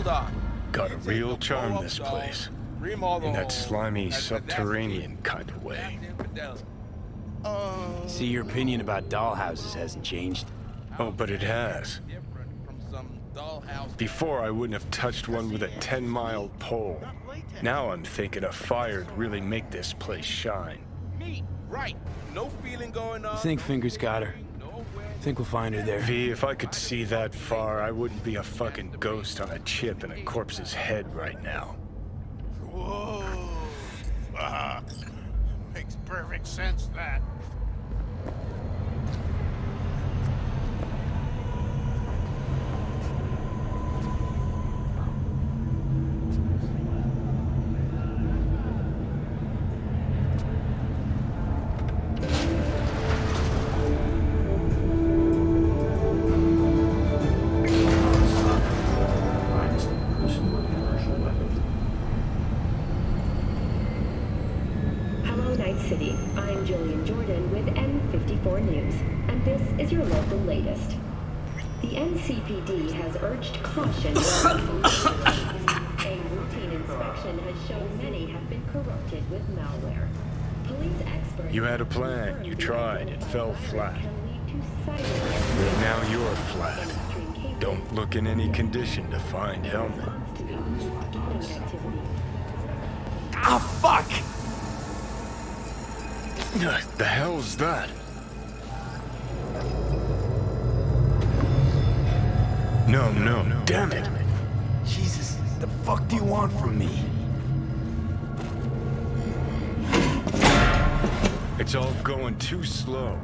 Hold on. Got a real charm, this place. In that slimy, subterranean kind of way. See, your opinion about dollhouses hasn't changed. Oh, but it has. Before, I wouldn't have touched one with a 10-mile pole. Now I'm thinking a fire'd really make this place shine. Right. No feeling going on. I think Fingers got her. Think we'll find her there. V, if I could see that far, I wouldn't be a fucking ghost on a chip in a corpse's head right now. Whoa. Makes perfect sense, that. CPD has urged caution. A routine inspection has shown many have been corrupted with malware. Police experts. You had a plan. You tried. It fell flat. Now you're flat. Don't look in any condition to find helmet. Ah, fuck! The hell's that? No, damn it! Jesus, the fuck do you want from me? It's all going too slow.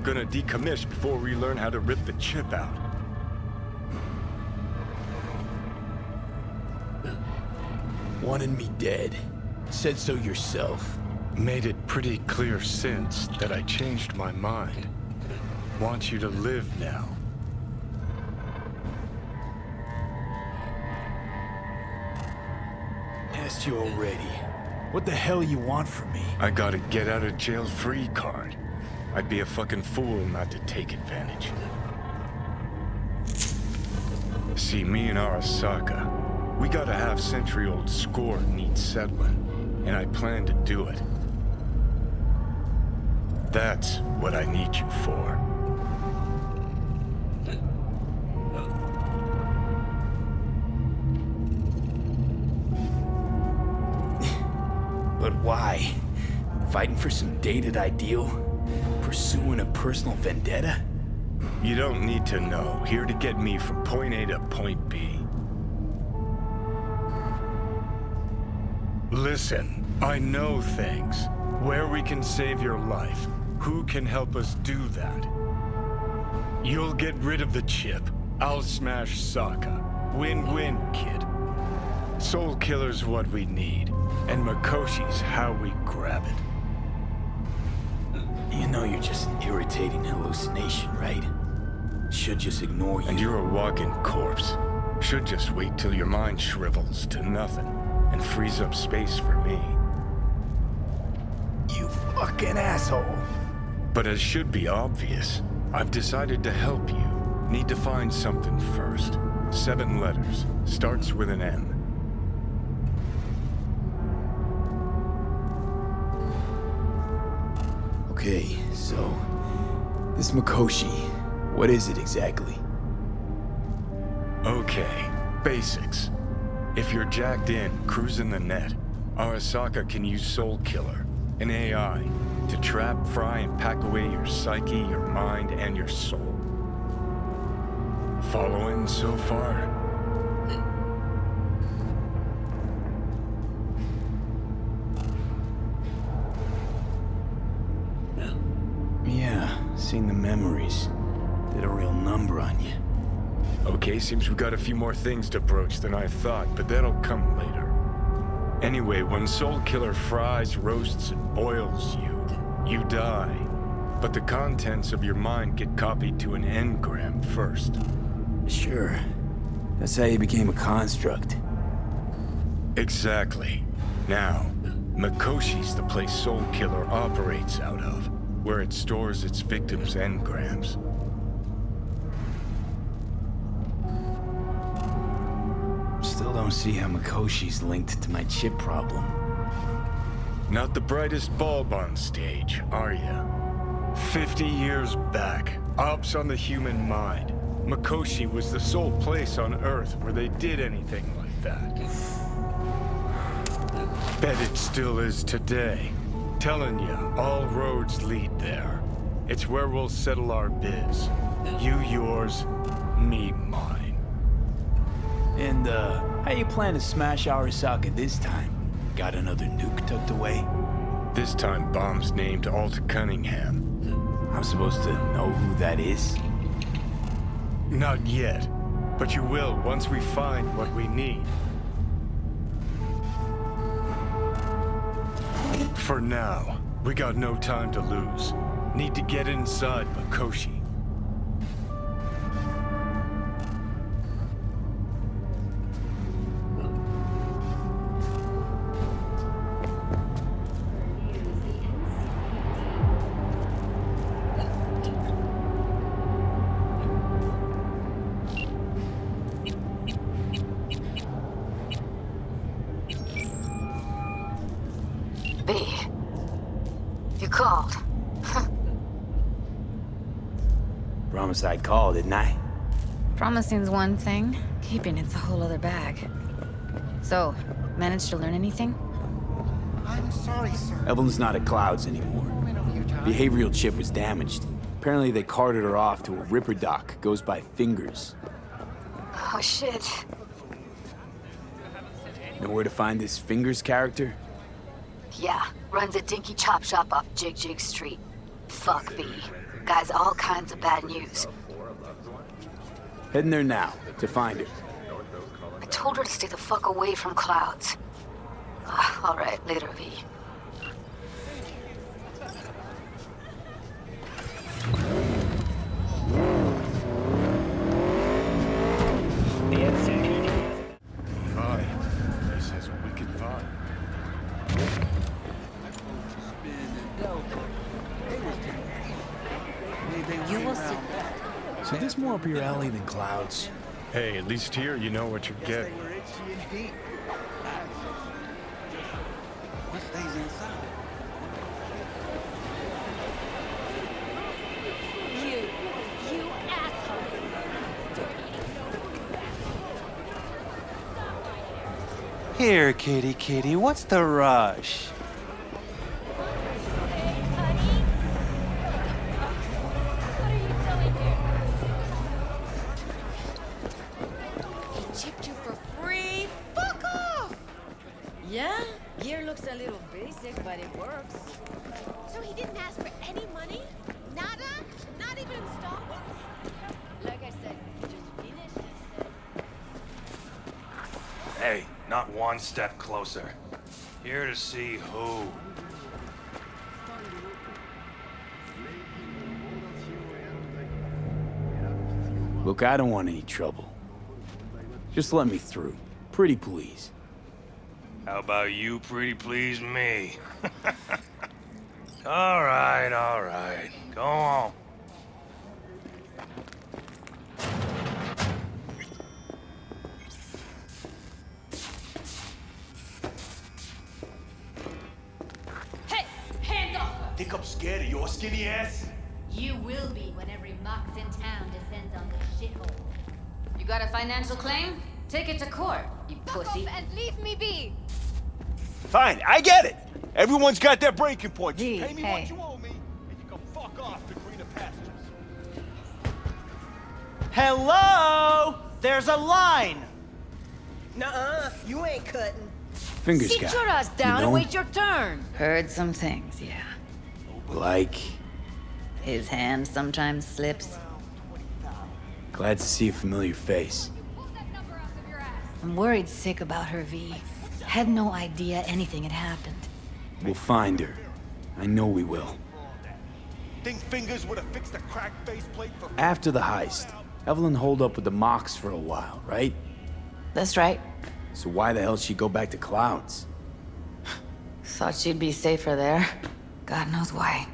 Gonna decommission before we learn how to rip the chip out. Wanted me dead. Said so yourself. Made it pretty clear since that I changed my mind. Want you to live now. Asked you already. What the hell you want from me? I got a get out of jail free card. I'd be a fucking fool not to take advantage. See, me and Arasaka, we got a half-century-old score needs settling, and I plan to do it. That's what I need you for. But why? Fighting for some dated ideal? Pursuing a personal vendetta? You don't need to know. Here to get me from point A to point B. Listen, I know things. Where we can save your life. Who can help us do that? You'll get rid of the chip. I'll smash Sokka. Win-win, kid. Soul Killer's what we need. And Mikoshi's how we grab it. You know you're just an irritating hallucination, right? Should just ignore you. And you're a walking corpse. Should just wait till your mind shrivels to nothing and frees up space for me. You fucking asshole. But as should be obvious, I've decided to help you. Need to find something first. 7 letters. Starts with an M. Okay, so this Mikoshi, what is it exactly? Okay, basics. If you're jacked in, cruising the net, Arasaka can use Soul Killer, an AI, to trap, fry, and pack away your psyche, your mind, and your soul. Following so far? Yeah, seen the memories. Did a real number on you. Okay, seems we got a few more things to broach than I thought, but that'll come later. Anyway, when Soul Killer fries, roasts, and boils you, you die. But the contents of your mind get copied to an engram first. Sure. That's how you became a construct. Exactly. Now, Mikoshi's the place Soul Killer operates out of, where it stores its victims' engrams. don't see how Mikoshi's linked to my chip problem. Not the brightest bulb on stage, are you? 50 years back, ops on the human mind. Mikoshi was the sole place on Earth where they did anything like that. Bet it still is today. Telling you, all roads lead there. It's where we'll settle our biz. You yours, me mine. And, how you plan to smash Arasaka this time? Got another nuke tucked away? This time bomb's named Alta Cunningham. I'm supposed to know who that is? Not yet, but you will once we find what we need. For now, we got no time to lose. Need to get inside Mikoshi. You called. Promise I'd call, didn't I? Promising's one thing, keeping it's a whole other bag. So, managed to learn anything? I'm sorry, sir. Evelyn's not at Clouds anymore. Behavioral chip was damaged. Apparently they carted her off to a Ripper dock, goes by Fingers. Oh shit. Know where to find this Fingers character? Yeah, runs a dinky chop shop off Jig Jig Street. Fuck B. Guy's all kinds of bad news. Heading there now, to find her. I told her to stay the fuck away from Clouds. Alright, later, V. Vibe. This has a wicked vibe. You will see. So this more up your alley than Clouds? Hey, at least here you know what you're getting. What stays inside? You asshole! Here, kitty kitty, what's the rush? Chipped you for free? Fuck off! Yeah, gear looks a little basic, but it works. So he didn't ask for any money? Nada? Not even installments? Like I said, just finish it. Hey, not one step closer. Here to see who. Look, I don't want any trouble. Just let me through. Pretty please. How about you pretty please me? all right. Go on. Hey! Hands off! Think I'm scared of your skinny ass? You will be when every mox in town descends on this shithole. You got a financial claim? Take it to court, you Fuck pussy. off and leave me be! Fine, I get it. Everyone's got their breaking point. Gee, Just pay me hey. what you owe me, and you can fuck off to greener pastures. Hello? There's a line. Nuh-uh, you ain't cutting. Fingers Sit guy. your ass down You know and him? wait your turn. Heard some things, yeah. Like, His hand sometimes slips. glad to see a familiar face. I'm worried sick about her, V. Had no idea anything had happened. We'll find her. I know we will. Think Fingers would have fixed the cracked faceplate for After the heist, Evelyn holed up with the Mox for a while, right? That's right. So why the hell did she go back to Clouds? Thought she'd be safer there. God knows why.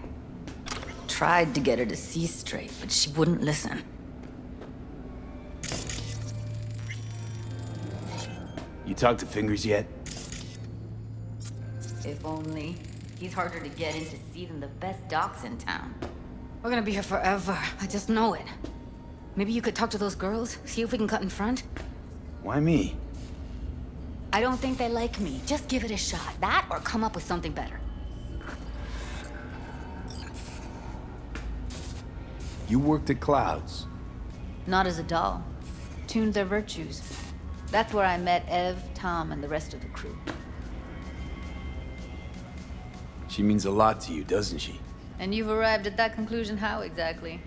Tried to get her to see straight, but she wouldn't listen. You talked to Fingers yet? If only. He's harder to get in to see than the best docs in town. We're gonna be here forever. I just know it. Maybe you could talk to those girls, see if we can cut in front? Why me? I don't think they like me. Just give it a shot. That or come up with something better. You worked at Clouds. Not as a doll. Tuned their virtues. That's where I met Ev, Tom, and the rest of the crew. She means a lot to you, doesn't she? And you've arrived at that conclusion how exactly?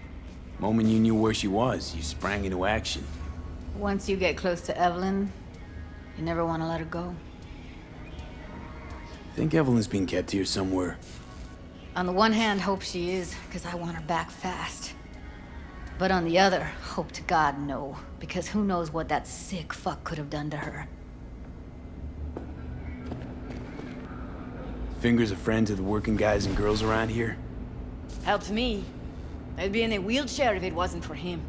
Moment you knew where she was, you sprang into action. Once you get close to Evelyn, you never want to let her go. Think Evelyn's being kept here somewhere. On the one hand, hope she is, because I want her back fast. But on the other, hope to God no, because who knows what that sick fuck could have done to her. Fingers a friend to the working guys and girls around here? Helped me. I'd be in a wheelchair if it wasn't for him.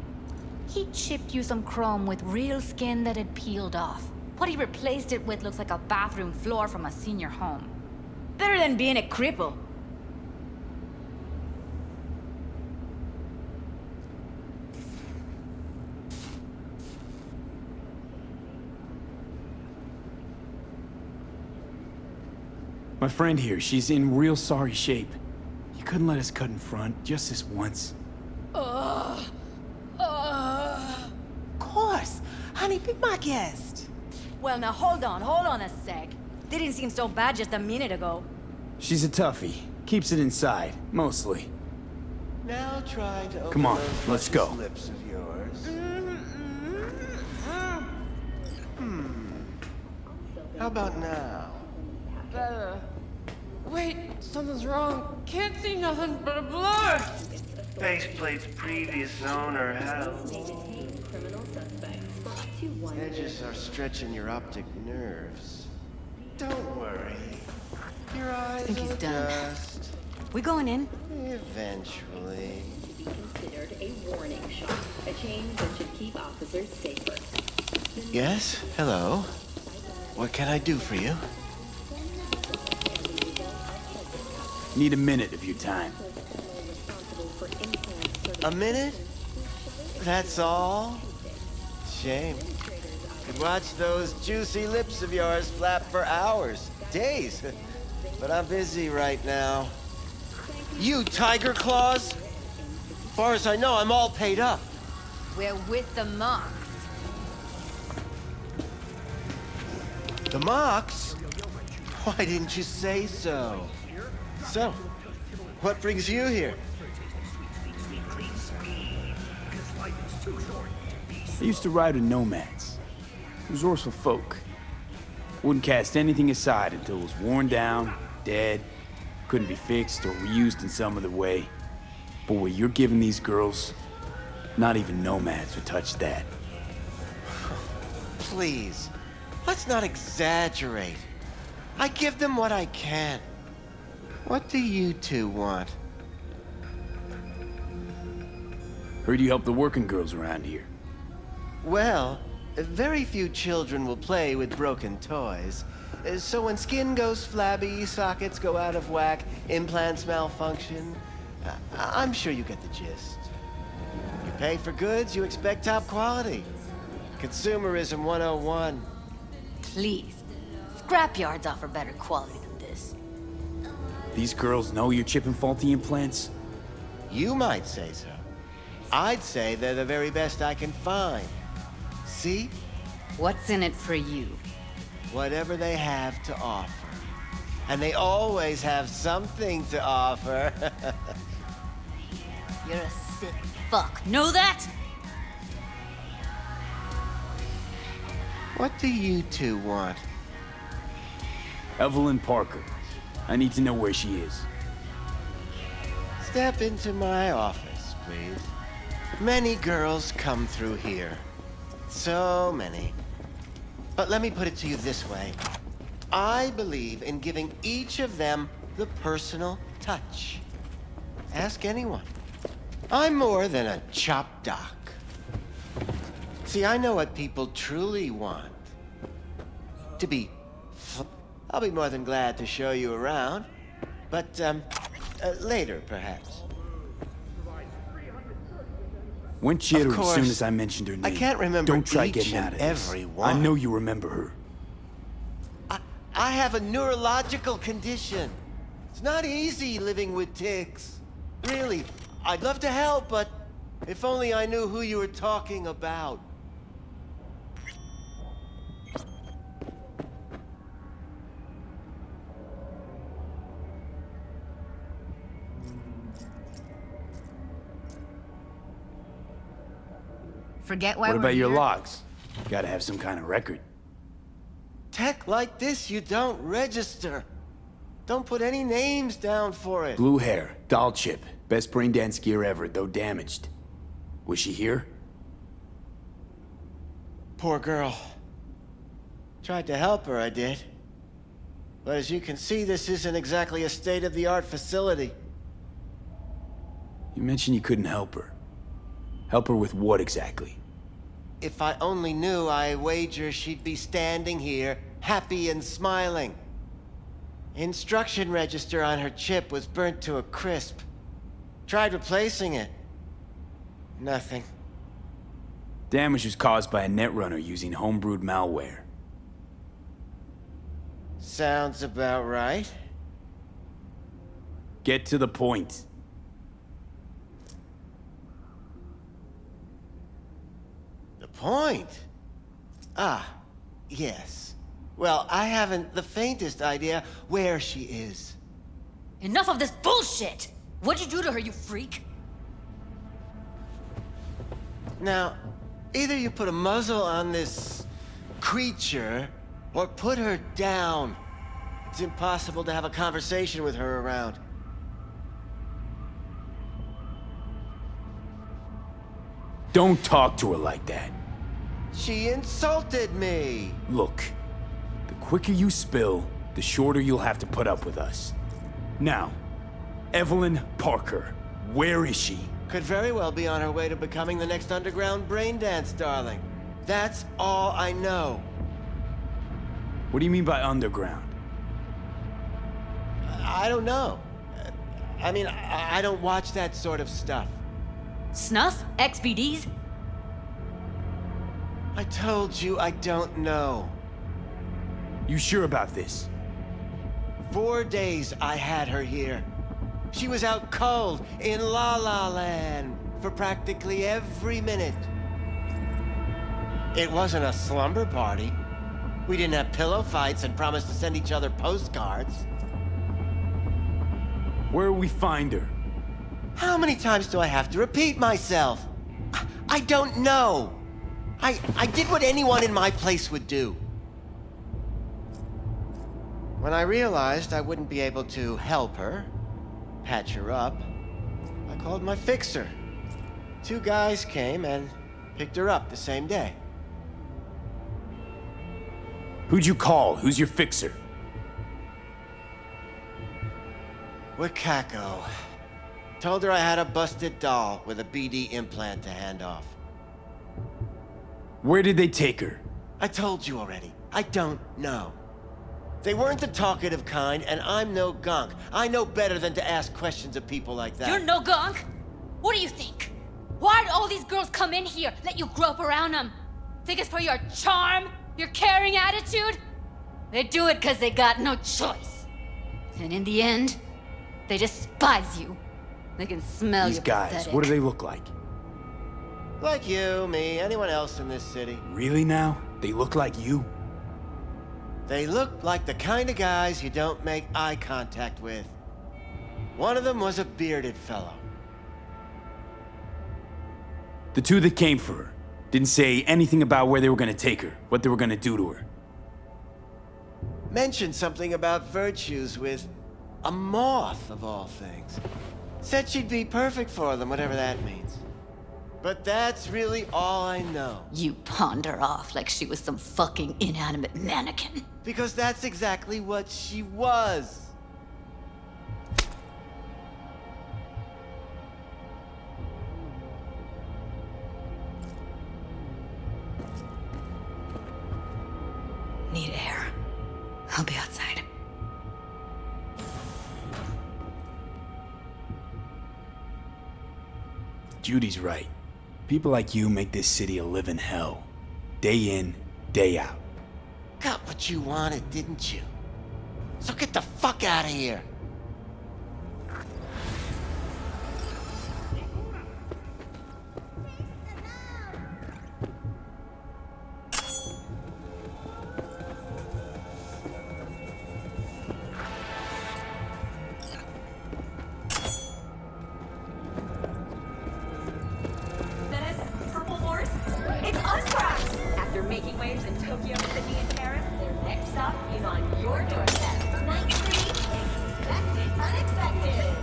He chipped you some chrome with real skin that had peeled off. What he replaced it with looks like a bathroom floor from a senior home. Better than being a cripple. My friend here, she's in real sorry shape. You couldn't let us cut in front, just this once. Of course. Honey, be my guest. Well, now hold on a sec. Didn't seem so bad just a minute ago. She's a toughie. Keeps it inside, mostly. Now try to open Come on, those let's go. lips of yours. How about now? Better. Wait, something's wrong. Can't see nothing but a blur. Faceplate's previous owner held. Edges are stretching your optic nerves. Don't worry. Your eyes I think he's will done. adjust. We going in? Eventually. Be considered a warning shot, a change that should keep officers safer. Yes? Hello? What can I do for you? Need a minute of your time. A minute? That's all? Shame. Could watch those juicy lips of yours flap for hours, days. But I'm busy right now. You tiger claws? As far as I know, I'm all paid up. We're with the Mox. The Mox? Why didn't you say so? So, what brings you here? I used to ride with Nomads. Resourceful folk. Wouldn't cast anything aside until it was worn down, dead, couldn't be fixed or reused in some other way. But what you're giving these girls, not even Nomads would touch that. Please, let's not exaggerate. I give them what I can. What do you two want? Heard you help the working girls around here. Well, very few children will play with broken toys. So when skin goes flabby, sockets go out of whack, implants malfunction, I'm sure you get the gist. You pay for goods, you expect top quality. Consumerism 101. Please. Scrapyards offer better quality than this. These girls know you're chipping faulty implants? You might say so. I'd say they're the very best I can find. See? What's in it for you? Whatever they have to offer. And they always have something to offer. You're a sick fuck. Know that? What do you two want? Evelyn Parker. I need to know where she is. Step into my office, please. Many girls come through here. So many. But let me put it to you this way. I believe in giving each of them the personal touch. Ask anyone. I'm more than a chop doc. See, I know what people truly want. to be... I'll be more than glad to show you around. But, later, perhaps. Went chitter Of course, as soon as I mentioned her name. I can't remember Don't try each getting and out of this. every one. I know you remember her. I have a neurological condition. It's not easy living with tics. Really, I'd love to help, but if only I knew who you were talking about. Forget why What we're about your here? logs? Gotta have some kind of record. Tech like this, you don't register. Don't put any names down for it. Blue hair, doll chip. Best brain dance gear ever, though damaged. Was she here? Poor girl. Tried to help her, I did. But as you can see, this isn't exactly a state-of-the-art facility. You mentioned you couldn't help her. Help her with what exactly? If I only knew, I wager she'd be standing here, happy and smiling. Instruction register on her chip was burnt to a crisp. Tried replacing it. Nothing. Damage was caused by a netrunner using homebrewed malware. Sounds about right. Get to the point. The point? Ah, yes. Well, I haven't the faintest idea where she is. Enough of this bullshit! What'd you do to her, you freak? Now, either you put a muzzle on this creature, or put her down. It's impossible to have a conversation with her around. Don't talk to her like that. She insulted me! Look, the quicker you spill, the shorter you'll have to put up with us. Now, Evelyn Parker, where is she? Could very well be on her way to becoming the next underground brain dance darling. That's all I know. What do you mean by underground? I don't know. I mean, I don't watch that sort of stuff. Snuff? XBDs? I told you I don't know. You sure about this? 4 days I had her here. She was out cold in La La Land for practically every minute. It wasn't a slumber party. We didn't have pillow fights and promised to send each other postcards. Where will we find her? How many times do I have to repeat myself? I don't know. I did what anyone in my place would do. When I realized I wouldn't be able to help her, patch her up, I called my fixer. 2 guys came and picked her up the same day. Who'd you call? Who's your fixer? Wakako. Told her I had a busted doll with a BD implant to hand off. Where did they take her? I told you already. I don't know. They weren't the talkative kind, and I'm no gunk. I know better than to ask questions of people like that. You're no gunk? What do you think? Why'd all these girls come in here, let you grope around them? Think it's for your charm? Your caring attitude? They do it because they got no choice. And in the end, they despise you. They can smell These you guys, pathetic. what do they look like? Like you, me, anyone else in this city. Really now? They look like you? They look like the kind of guys you don't make eye contact with. One of them was a bearded fellow. The 2 that came for her didn't say anything about where they were gonna take her, what they were gonna do to her. Mentioned something about virtues with a moth, of all things. Said she'd be perfect for them, whatever that means. But that's really all I know. You pawned her off like she was some fucking inanimate mannequin. Because that's exactly what she was. Need air. I'll be outside. Judy's right. People like you make this city a living hell. Day in, day out. Got what you wanted, didn't you? So get the fuck out of here. After making waves in Tokyo, Sydney, and Paris, their next stop is on your doorstep. Night City, expected, unexpected.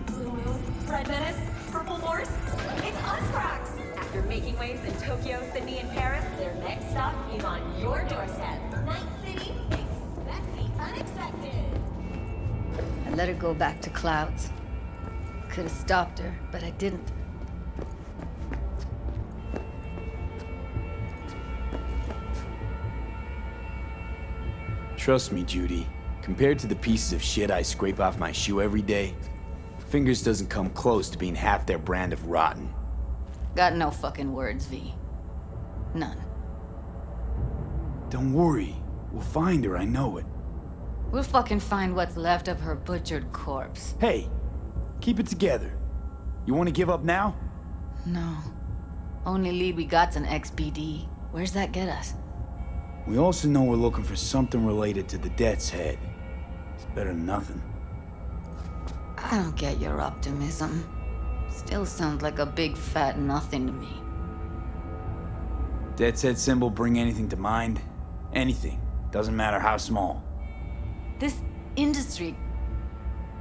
Blue Moon, Red Menace, Purple Horse, it's us, Crocs! After making waves in Tokyo, Sydney, and Paris, their next stop is on your doorstep. Night City, expected, unexpected. I let her go back to Clouds. Could have stopped her, but I didn't. Trust me, Judy. Compared to the pieces of shit I scrape off my shoe every day, Fingers doesn't come close to being half their brand of rotten. Got no fucking words, V. None. Don't worry. We'll find her, I know it. We'll fucking find what's left of her butchered corpse. Hey, keep it together. You want to give up now? No. Only lead we got's an XBD. Where's that get us? We also know we're looking for something related to the Death's Head. It's better than nothing. I don't get your optimism. Still sounds like a big fat nothing to me. Death's Head symbol bring anything to mind? Anything. Doesn't matter how small. This industry...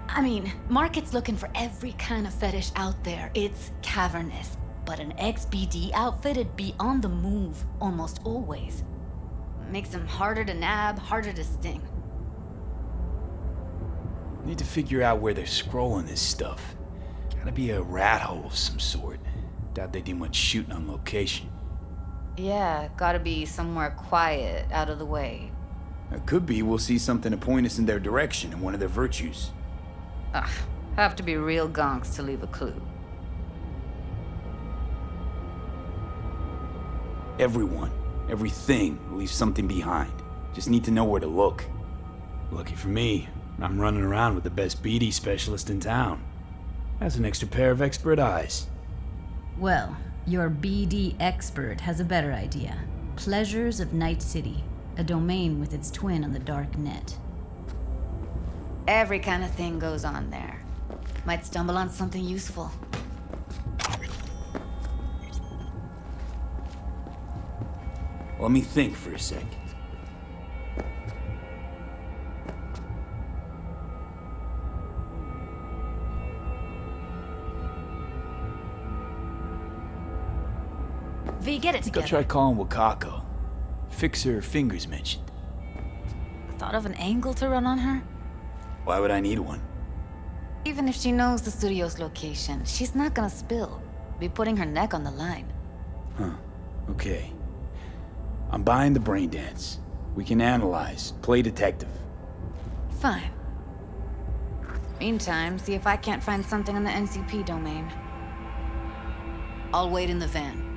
I mean, market's looking for every kind of fetish out there. It's cavernous. But an XBD outfit'd be on the move almost always. Makes them harder to nab, harder to sting. Need to figure out where they're scrolling this stuff. Gotta be a rat hole of some sort. Doubt they do much shooting on location. Yeah, gotta be somewhere quiet, out of the way. It could be we'll see something to point us in their direction in one of their virtues. Ugh, have to be real gonks to leave a clue. Everyone, everything leaves something behind. Just need to know where to look. Lucky for me, I'm running around with the best BD specialist in town. That's an extra pair of expert eyes. Well, your BD expert has a better idea. Pleasures of Night City, a domain with its twin on the dark net. Every kind of thing goes on there. Might stumble on something useful. Let me think for a sec. V, get it I together. try calling Wakako. Fix her fingers mentioned. Thought of an angle to run on her? Why would I need one? Even if she knows the studio's location, she's not gonna spill. Be putting her neck on the line. Huh. Okay. I'm buying the brain dance. We can analyze, play detective. Fine. Meantime, see if I can't find something on the NCP domain. I'll wait in the van.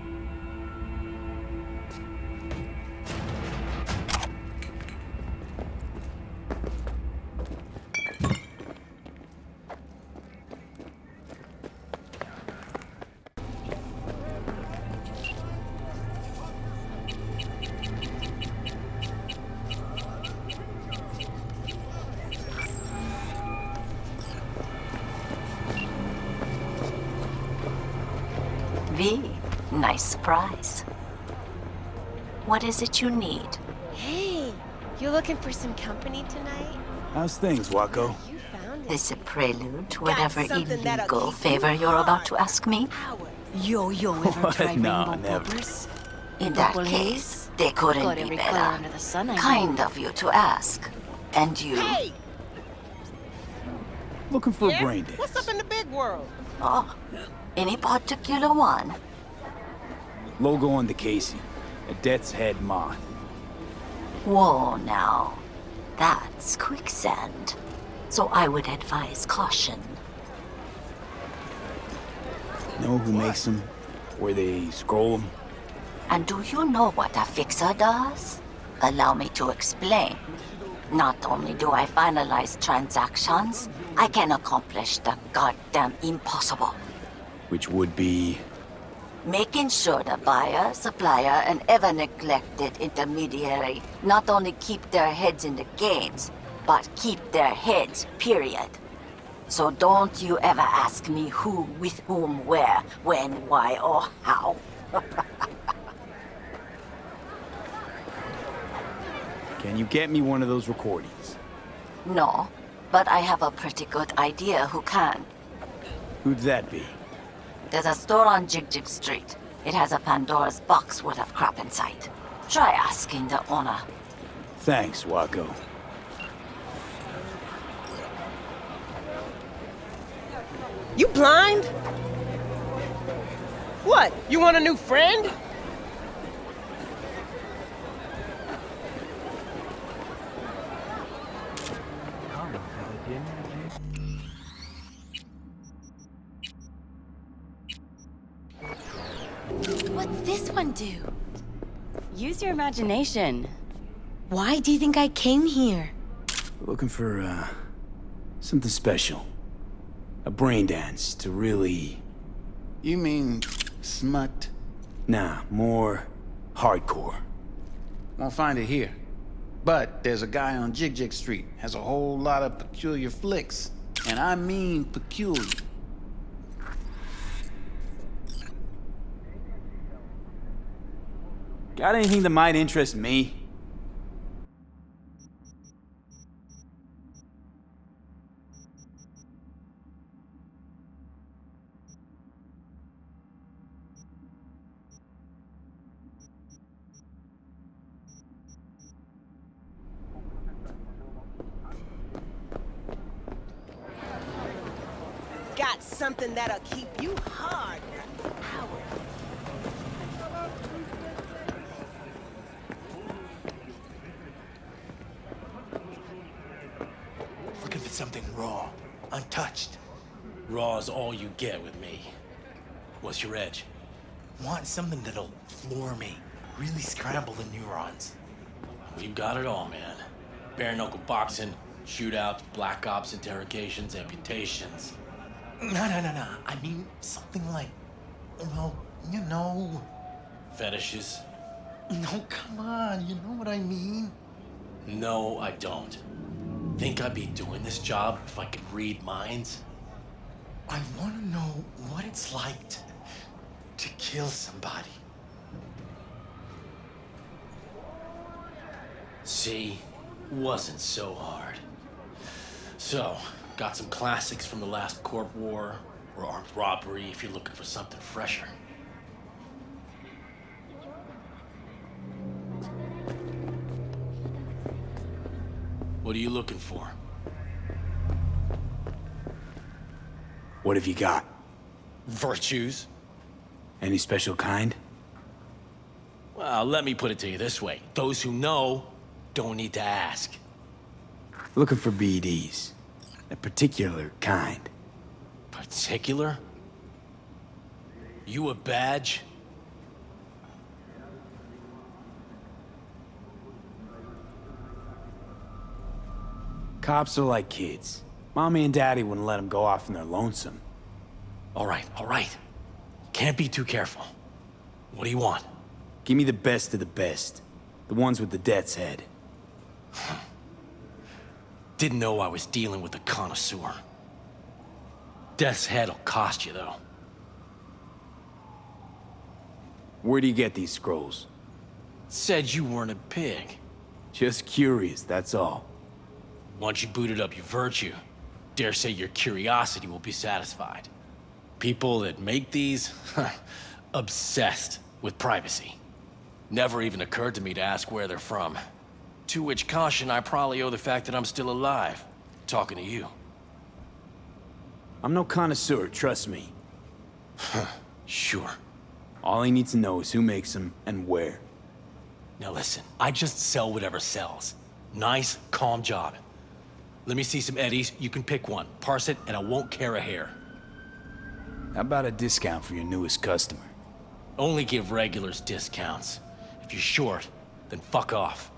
V, nice surprise. What is it you need? Hey, you looking for some company tonight? How's things, Wako? This a prelude to whatever something that'll illegal keep you favor you're about to ask me? Yo, ever tried No, rainbow never. poppers? In that Purple case, haze? they couldn't Got be every color better. under the sun, I Kind know. of you to ask. And you? Hey! Looking for Yeah? a brain dance. What's up in the big world? Oh, any particular one? Logo on the casing. A death's head moth. Whoa, now. That's quicksand. So I would advise caution. Know who makes them? Where they scroll them? And do you know what a fixer does? Allow me to explain. Not only do I finalize transactions, I can accomplish the goddamn impossible. Which would be... Making sure the buyer, supplier, and ever neglected intermediary not only keep their heads in the games, but keep their heads, period. So don't you ever ask me who, with whom, where, when, why, or how. Can you get me one of those recordings? No, but I have a pretty good idea who can. Who'd that be? There's a store on Jig Street. It has a Pandora's box worth of crap inside. Try asking the owner. Thanks, Wacko. You blind? What? You want a new friend? What's this one do? Use your imagination. Why do you think I came here? Looking for, something special. A brain dance to really... You mean smut? Nah, more hardcore. Won't find it here. But there's a guy on Jig Street, has a whole lot of peculiar flicks. And I mean peculiar. Got anything that might interest me? Got something that'll keep you hard for hours. Looking for something raw, untouched. Raw is all you get with me. What's your edge? Want something that'll floor me, really scramble the neurons. We've got it all, man. Bare knuckle boxing, shootouts, black ops interrogations, amputations. No. I mean something like, well, you know. Fetishes? No, come on, you know what I mean? No, I don't. Think I'd be doing this job if I could read minds? I want to know what it's like to kill somebody. See? Wasn't so hard. So, got some classics from the last Corp War, or armed robbery if you're looking for something fresher. What are you looking for? What have you got? Virtues? Any special kind? Well, let me put it to you this way. Those who know don't need to ask. Looking for BDs. A particular kind. Particular? You a badge? Cops are like kids. Mommy and Daddy wouldn't let them go off in their lonesome. All right. Can't be too careful. What do you want? Give me the best of the best. The ones with the death's head. Didn't know I was dealing with a connoisseur. Death's head'll cost you, though. Where do you get these scrolls? Said you weren't a pig. Just curious, that's all. Once you booted up your virtue, dare say your curiosity will be satisfied. People that make these, obsessed with privacy. Never even occurred to me to ask where they're from. To which caution I probably owe the fact that I'm still alive, talking to you. I'm no connoisseur, trust me. Sure. All I need to know is who makes them and where. Now listen, I just sell whatever sells. Nice, calm job. Let me see some eddies, you can pick one, parse it, and I won't care a hair. How about a discount for your newest customer? Only give regulars discounts. If you're short, then fuck off.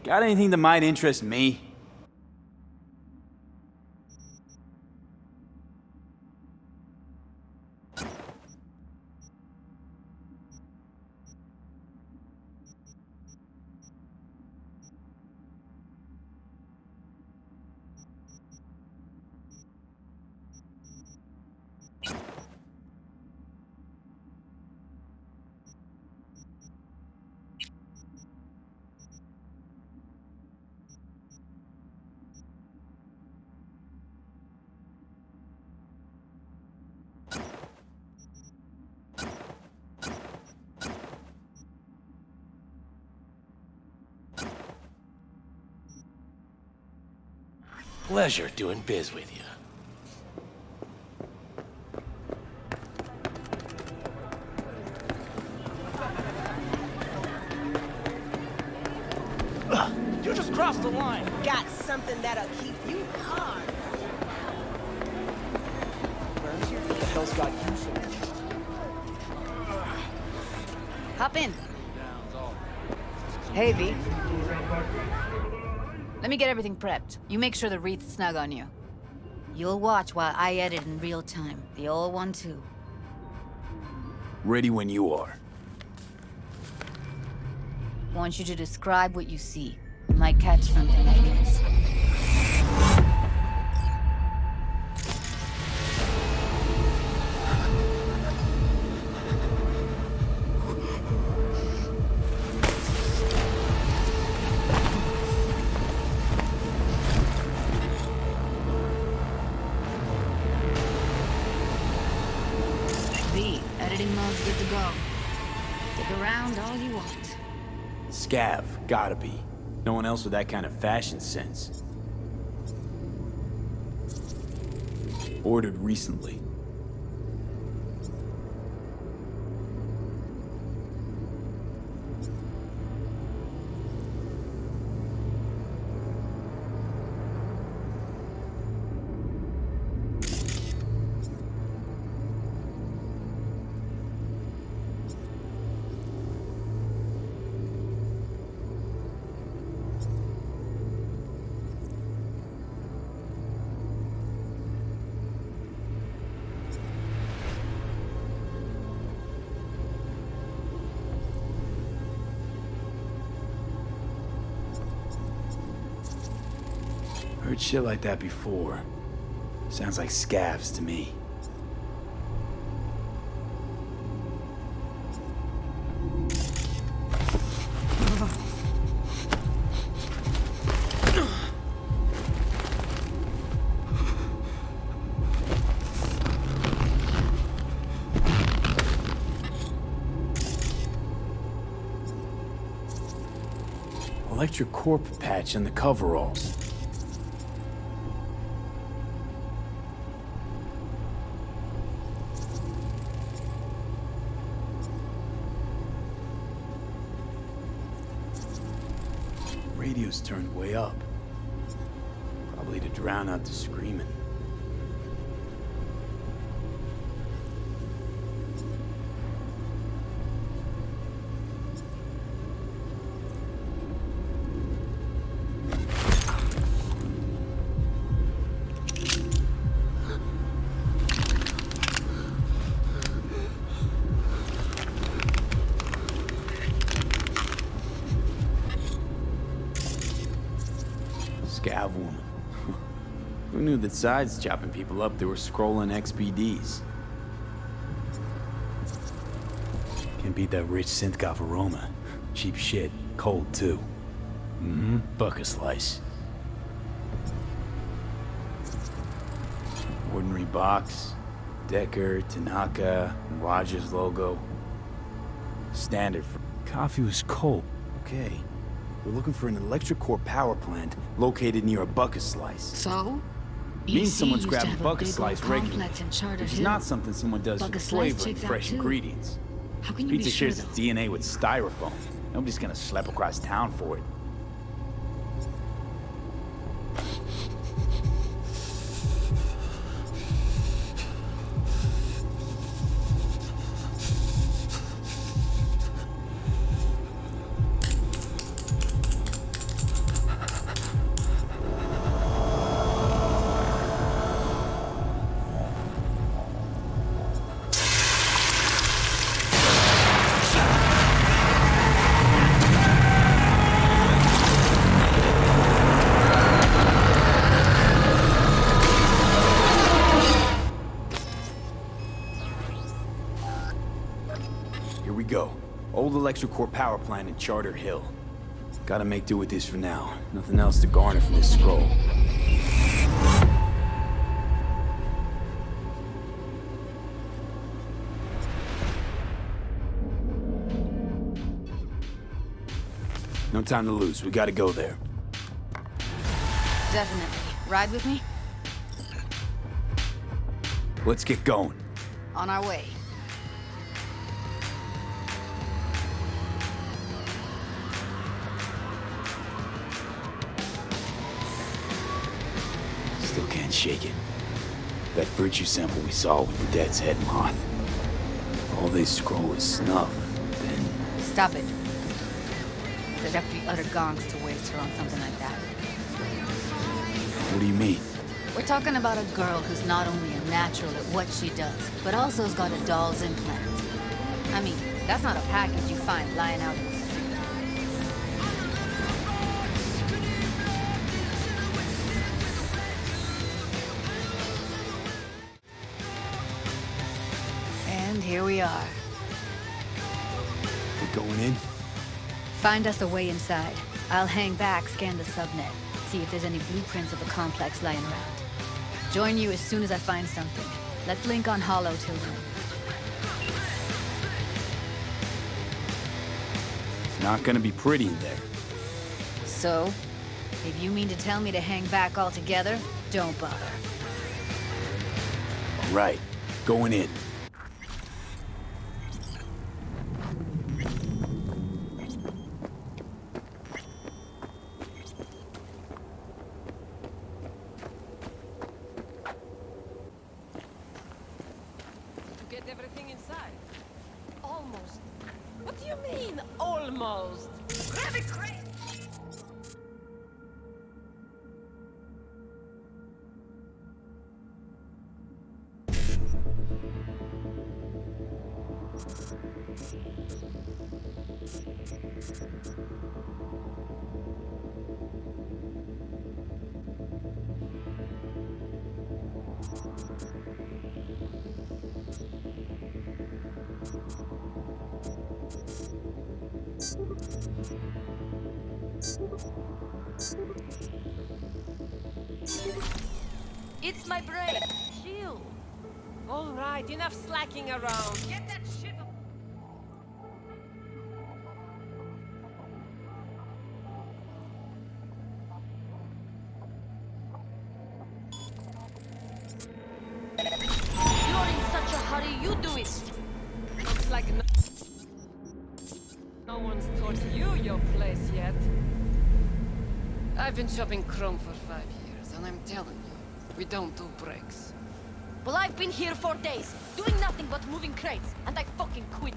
Got anything that might interest me? Pleasure doing biz with you. You just crossed the line. Got something that'll keep you hard. What the hell's got you so much? Hop in. Hey, V. Let me get everything prepped. You make sure the wreath's snug on you. You'll watch while I edit in real time. The old one, too. Ready when you are. Want you to describe what you see. You might catch something like this. Editing mode's good to go. Stick around all you want. Scav, gotta be. No one else with that kind of fashion sense. Ordered recently. Heard shit like that before. Sounds like scavs to me. Electric Corp patch in the coveralls. Radio's turned way up. Probably to drown out the screaming. Scav woman. Who knew that sides chopping people up, they were scrolling XPDs? Can't beat that rich synth-goth aroma. Cheap shit. Cold, too. Mm-hmm. Bucket slice. Ordinary box. Decker, Tanaka, and Rogers logo. Standard for... Coffee was cold. Okay. We're looking for an electric core power plant located near a bucket slice. So? Means someone's used to grabbing have a bucket big old slice regularly, complex in Charter which is Hill. not something someone does for the Bucket slice flavor and checks out fresh too. ingredients. How can you Pizza be sure, shares its though? DNA with styrofoam. Nobody's gonna schlep across town for it. Here we go. Old electrical power plant in Charter Hill. Gotta make do with this for now. Nothing else to garner from this scroll. No time to lose. We gotta go there. Definitely. Ride with me? Let's get going. On our way. Still can't shake it. That virtue sample we saw with the death's head moth. If all this scroll is snuff, then... Stop it. There'd have to be utter gongs to waste her on something like that. What do you mean? We're talking about a girl who's not only a natural at what she does, but also has got a doll's implant. I mean, that's not a package you find lying out in the street. And here we are. We going in? Find us a way inside. I'll hang back, scan the subnet, see if there's any blueprints of the complex lying around. Join you as soon as I find something. Let's link on Hollow till then. It's not gonna be pretty in there. So, if you mean to tell me to hang back altogether, don't bother. All right, going in. Get everything inside. Almost. What do you mean, almost? Grab it, crate! It's my brain. Chill. All right, enough slacking around. Get that shit up. You're in such a hurry, you do it. Looks like no one's taught you your place yet. I've been shopping Chrome for 5 years, and I'm telling you, we don't do breaks. Well, I've been here for days, doing nothing but moving crates, and I fucking quit.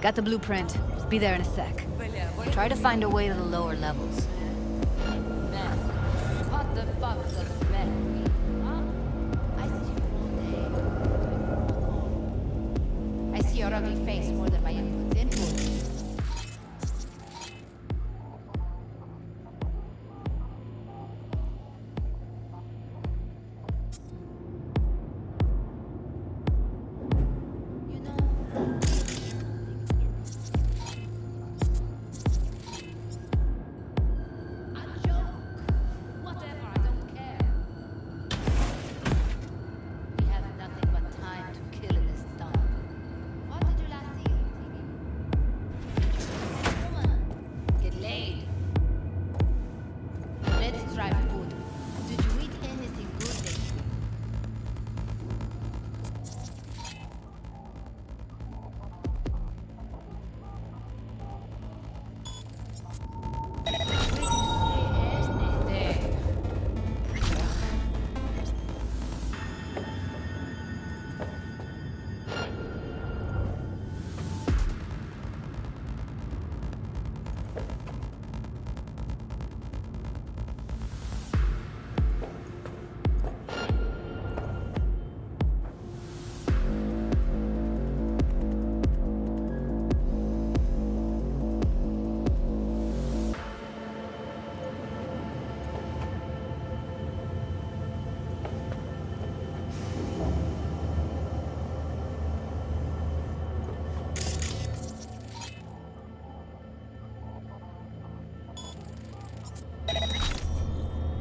Got the blueprint. Be there in a sec. Try to find a way to the lower levels. Man, what the fuck does man mean, huh? I see your ugly face more than my input.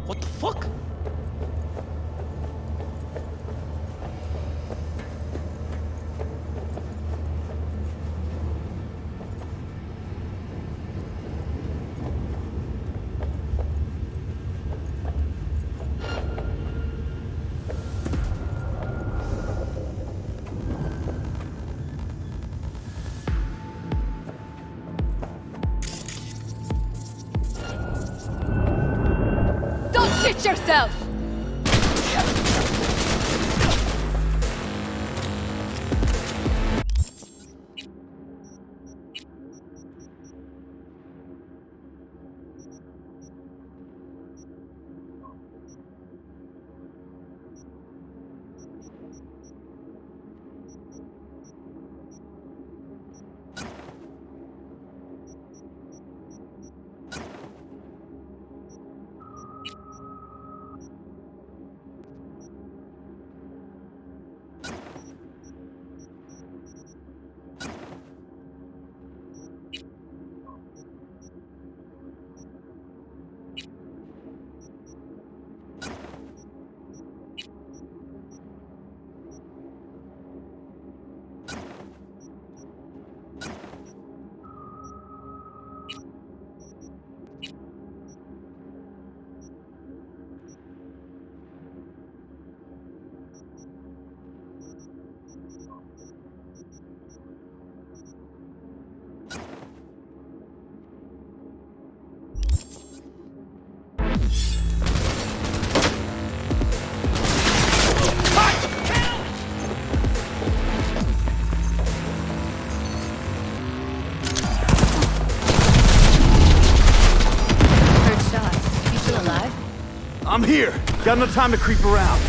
What the fuck? Shit yourself! I'm here. Got no time to creep around.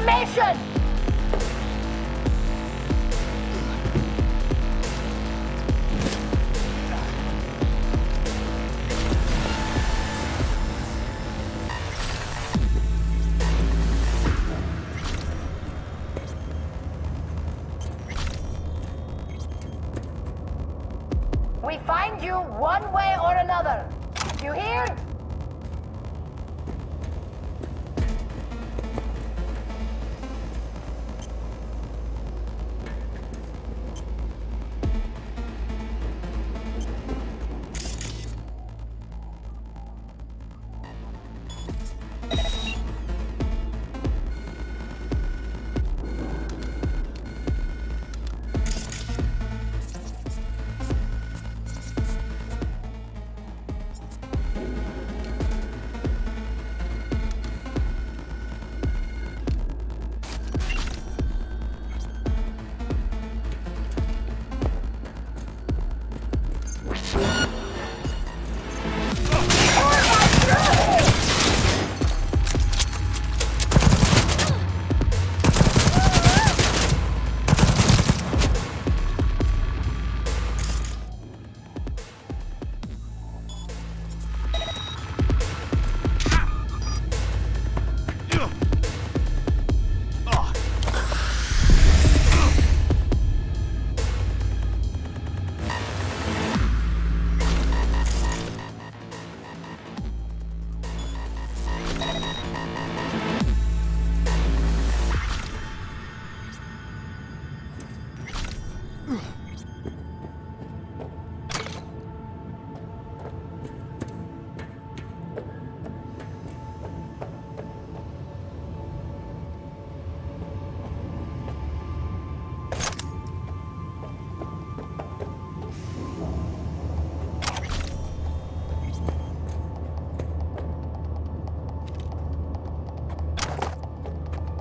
formation! We find you one way or another. You hear?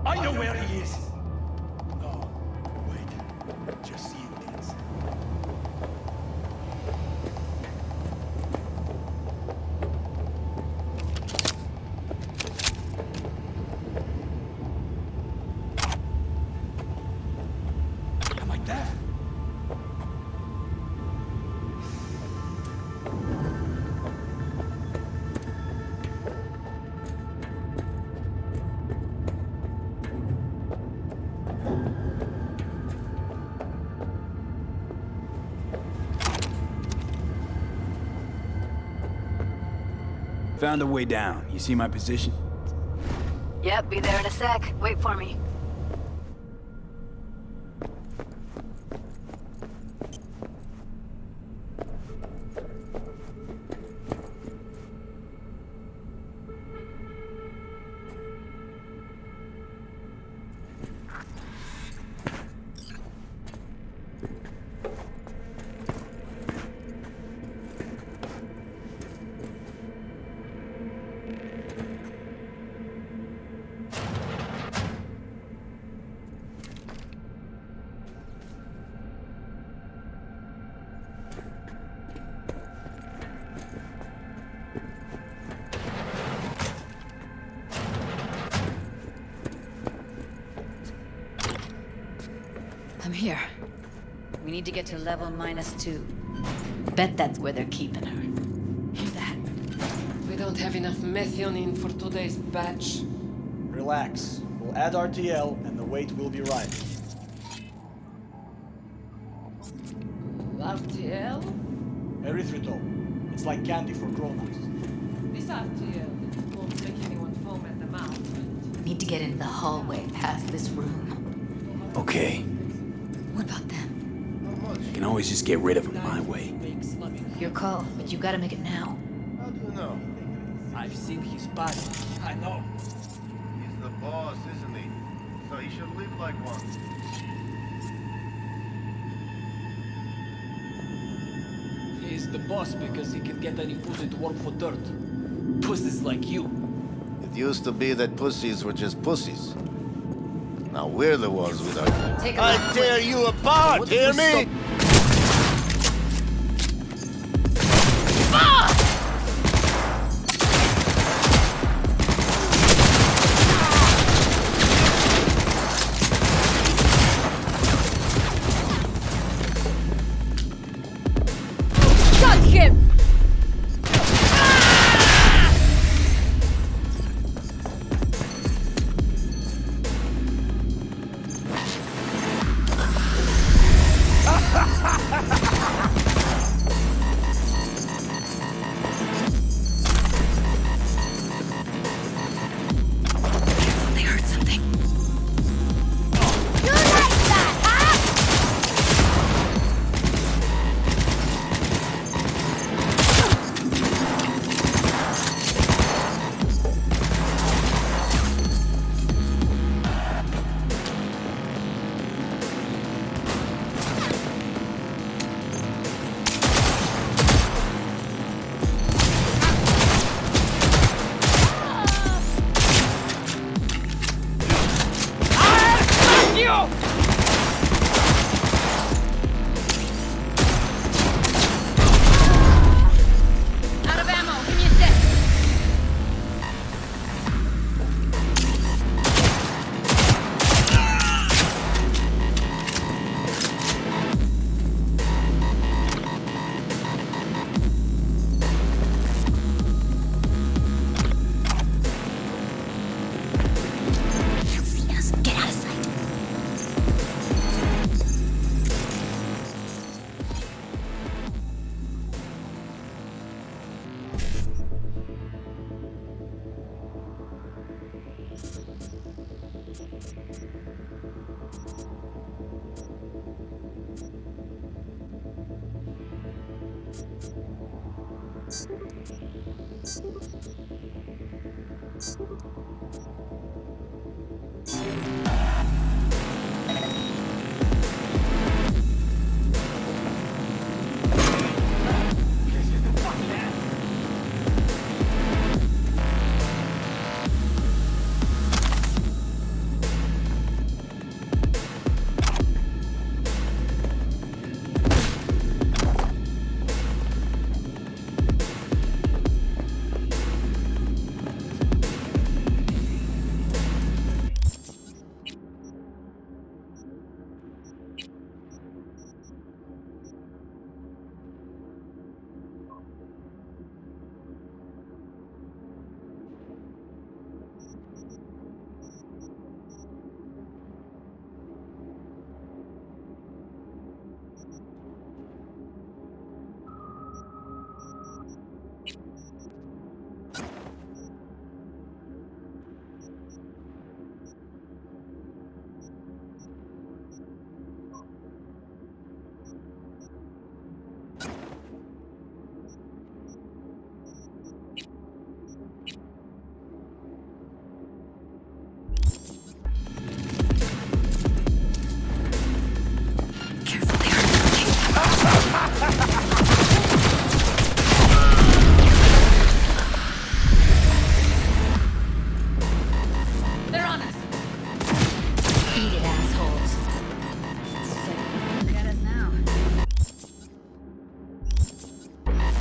I know where he is! No, wait. Just see him, kids. Am I deaf? Found a way down. You see my position? Yep, be there in a sec. Wait for me. I'm here. We need to get to level -2. Bet that's where they're keeping her. Hear that? We don't have enough methionine for today's batch. Relax. We'll add RTL and the weight will be right. RTL? Erythritol. It's like candy for grown-ups. This RTL won't make anyone foam at the mouth. Need to get into the hallway past this room. Okay. What about them? I can always just get rid of them my way. Your call, but you gotta make it now. How do you know? I've seen his body. I know. He's the boss, isn't he? So he should live like one. He's the boss because he can get any pussy to work for dirt. Pussies like you. It used to be that pussies were just pussies. Now we're the ones with our... I tear you apart, hear me? They're on us! Eat it, assholes. Get us now.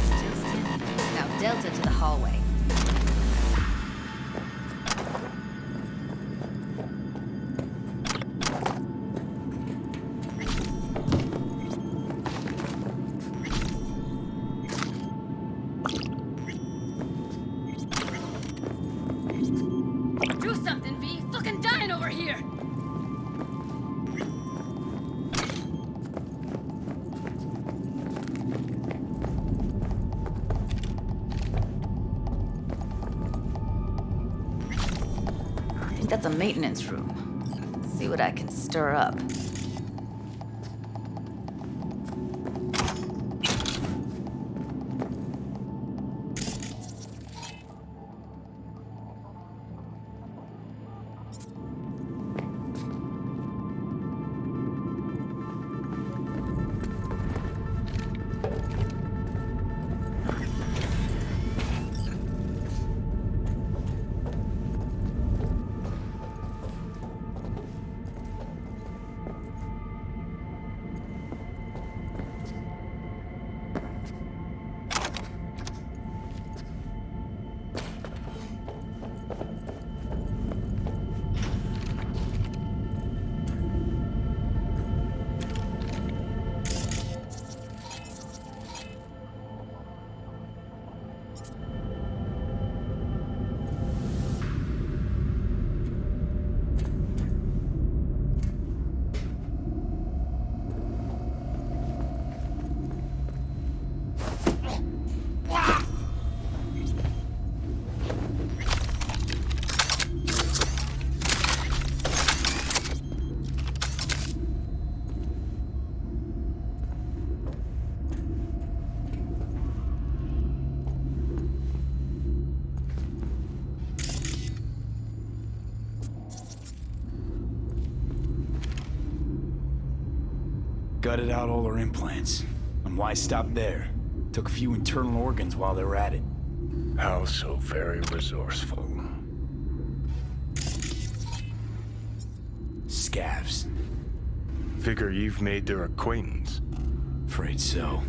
Still standing. Now Delta to the hallway. Do something, V! Fucking dying over here! I think that's a maintenance room. See what I can stir up. Gutted out all her implants. And why stop there? Took a few internal organs while they were at it. How so very resourceful. Scavs. Figure you've made their acquaintance. Afraid so.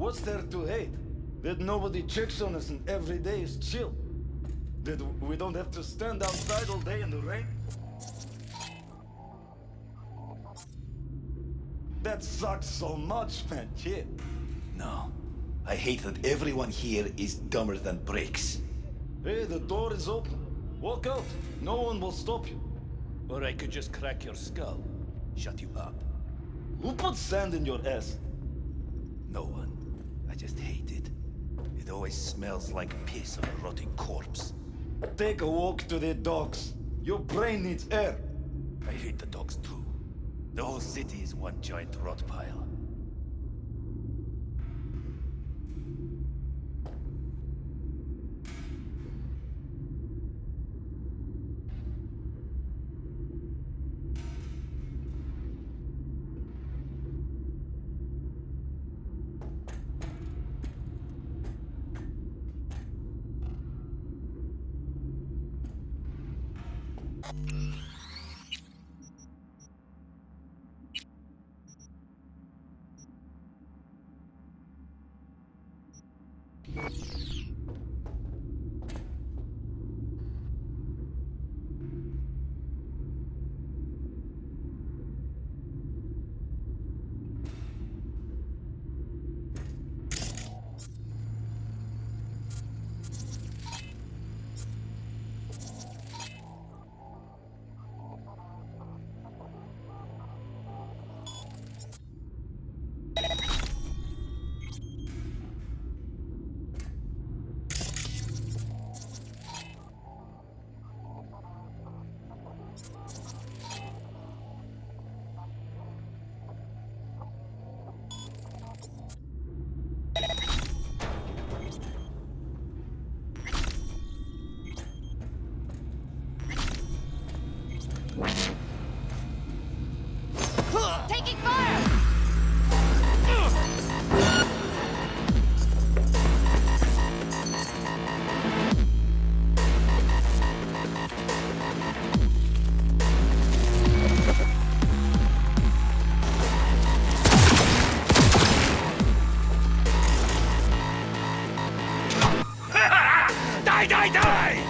What's there to hate? That nobody checks on us and every day is chill? That we don't have to stand outside all day in the rain? That sucks so much, man, yeah. No. I hate that everyone here is dumber than bricks. Hey, the door is open. Walk out. No one will stop you. Or I could just crack your skull. Shut you up. Who put sand in your ass? No one. I just hate it. It always smells like piss of a rotting corpse. Take a walk to the docks. Your brain needs air. I hate the dogs too. The whole city is one giant rot pile. Taking fire! Die, die, die!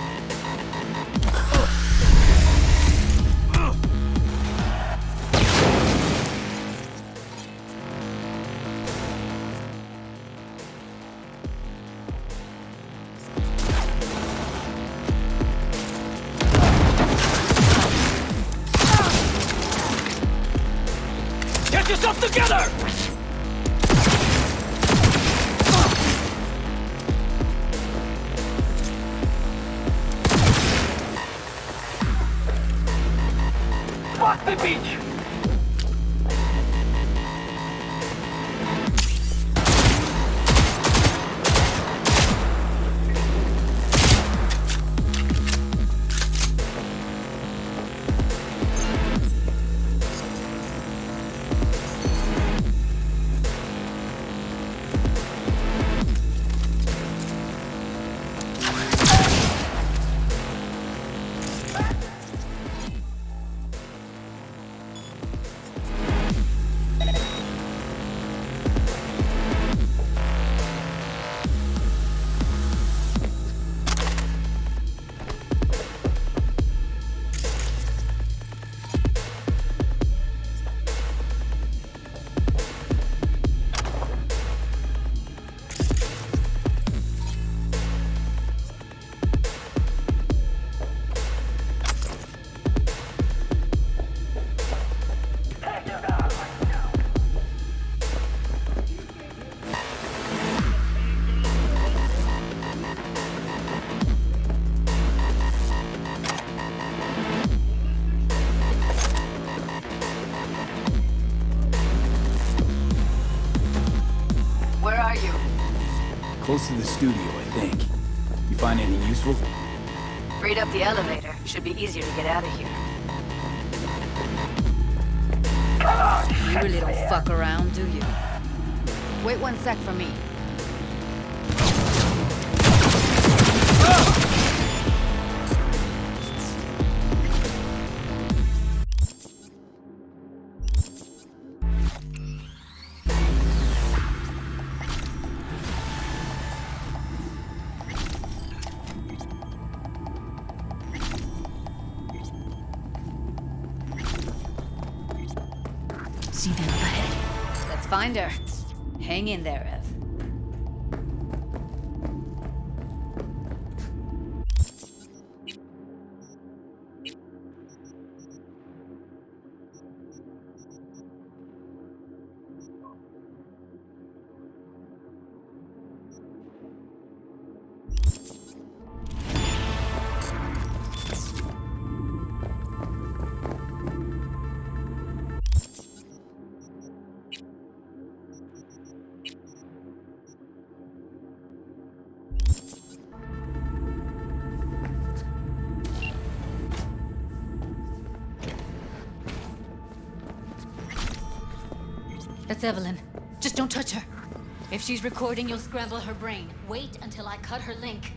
Get yourself together! Fuck the beach! Close to the studio, I think. You find anything useful? Read up the elevator. Should be easier to get out of here. You really don't fuck around, do you? Wait 1 sec for me. see them up ahead. Let's find her. Hang in there, Ev. That's Evelyn. Just don't touch her. If she's recording, you'll scramble her brain. Wait until I cut her link.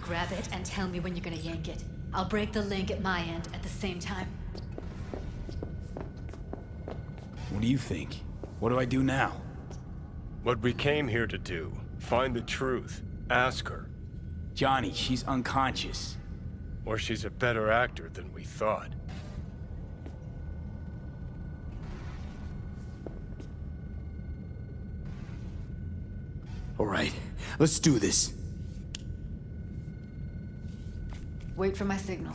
Grab it and tell me when you're gonna yank it. I'll break the link at my end at the same time. What do you think? What do I do now? What we came here to do. Find the truth. Ask her. Johnny, she's unconscious. Or she's a better actor than we thought. All right, let's do this. Wait for my signal.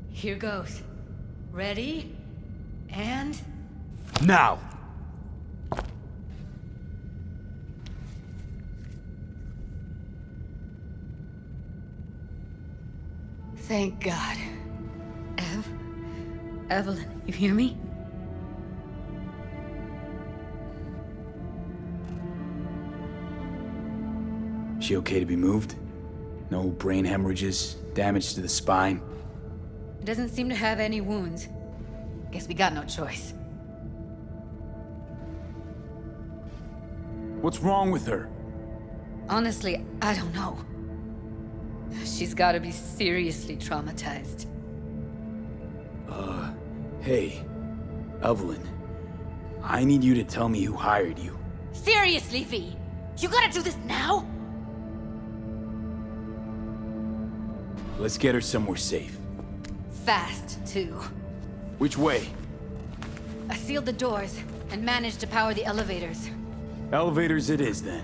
Here goes. Ready? And... now! Thank God. Evelyn, you hear me? She okay to be moved? No brain hemorrhages, damage to the spine? Doesn't seem to have any wounds. Guess we got no choice. What's wrong with her? Honestly, I don't know. She's gotta be seriously traumatized. Hey, Evelyn. I need you to tell me who hired you. Seriously, V? You gotta do this now? Let's get her somewhere safe. Fast, too. Which way? I sealed the doors and managed to power the elevators. Elevators it is, then.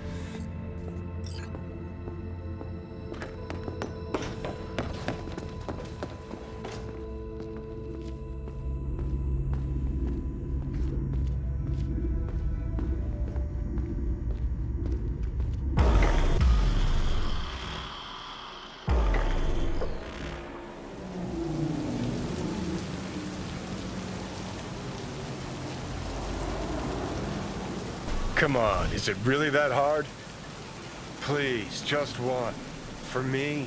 Come on, is it really that hard? Please, just one. For me?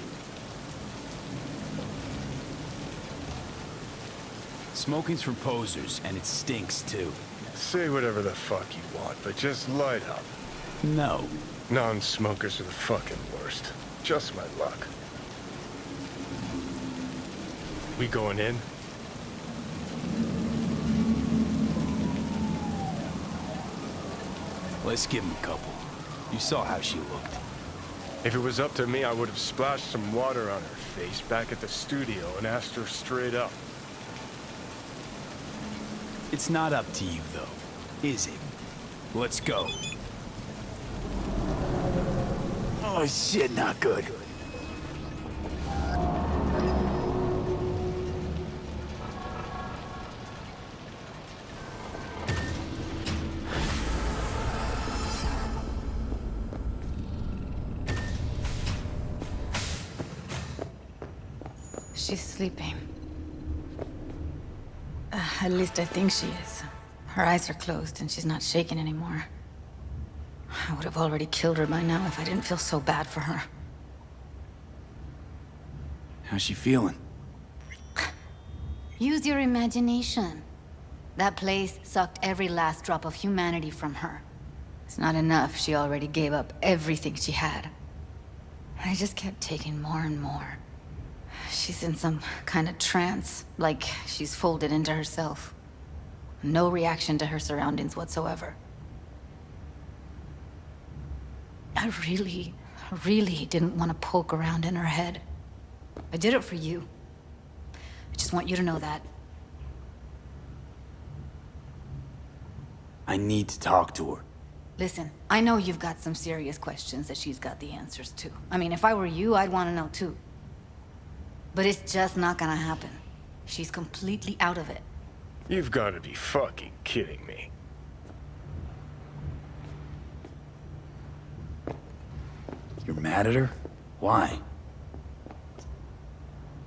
Smoking's for posers, and it stinks, too. Say whatever the fuck you want, but just light up. No. Non-smokers are the fucking worst. Just my luck. We going in? Let's give him a couple. You saw how she looked. If it was up to me, I would have splashed some water on her face back at the studio and asked her straight up. It's not up to you, though, is it? Let's go. Oh, shit, not good. She's sleeping. At least I think she is. Her eyes are closed and she's not shaking anymore. I would have already killed her by now if I didn't feel so bad for her. How's she feeling? Use your imagination. That place sucked every last drop of humanity from her. It's not enough, she already gave up everything she had. I just kept taking more and more. She's in some kind of trance, like she's folded into herself. No reaction to her surroundings whatsoever. I really didn't want to poke around in her head. I did it for you. I just want you to know that. I need to talk to her. Listen, I know you've got some serious questions that she's got the answers to. I mean, if I were you, I'd want to know too. But it's just not gonna happen. She's completely out of it. You've got to be fucking kidding me. You're mad at her? Why?